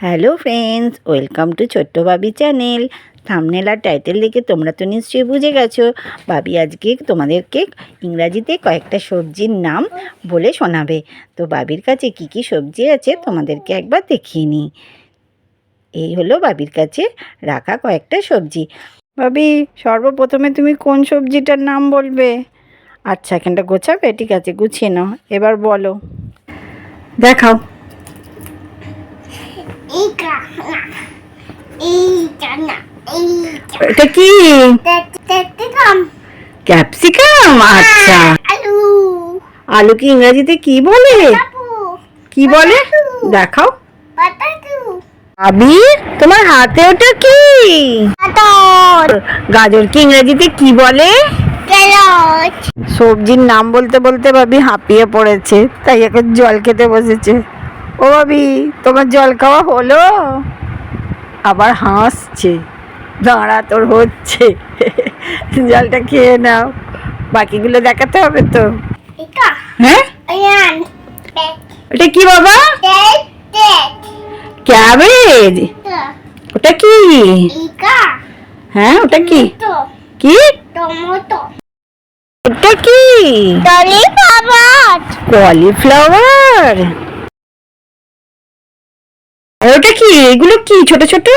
Hello friends, welcome to ছোট্ট বাবি channel. Thumbnail আর title দেখে তোমরা তো নিশ্চয়ই বুঝে গেছো বাবি আজকে তোমাদেরকে ইংরাজিতে কয়েকটা সবজির নাম বলে শোনাবে। তো বাবির কাছে কি কি সবজি আছে তোমাদেরকে একবার দেখিয়ে নিই। এই হলো বাবির কাছে রাখা কয়েকটা সবজি। বাবি, সর্বপ্রথমে তুমি কোন সবজিটার নাম বলবে? আচ্ছা, এখানটা গোছাবে? ঠিক আছে, গুছিয়ে নাও। এবার বলো, দেখাও। এটা কি? ক্যাপসিকাম। আচ্ছা, আলু কি ইংরেজিতে কি বলে? কি বলে দেখাও। আবি, তোমার হাতে ওটা কি? গাজর কি ইংরেজিতে কি বলে? সবজির নাম বলতে বলতে ভাবি হাঁপিয়ে পড়েছে, তাই এখন জল খেতে বসেছে। ও ভাবি, তোমার জল খাওয়া হলো? আবার হাসছে। দাঁড়া, তোর হচ্ছে। জলটা খেয়ে নাও, বাকিগুলো দেখাতে হবে তো। হ্যাঁ, ওটা কি বাবা? ক্যাবেজ। ওটা কি? হ্যাঁ, ওটা কি? কি? ওটা কি? কলিফ্লাওয়ার। ওটা কি? এগুলো কি ছোট ছোট?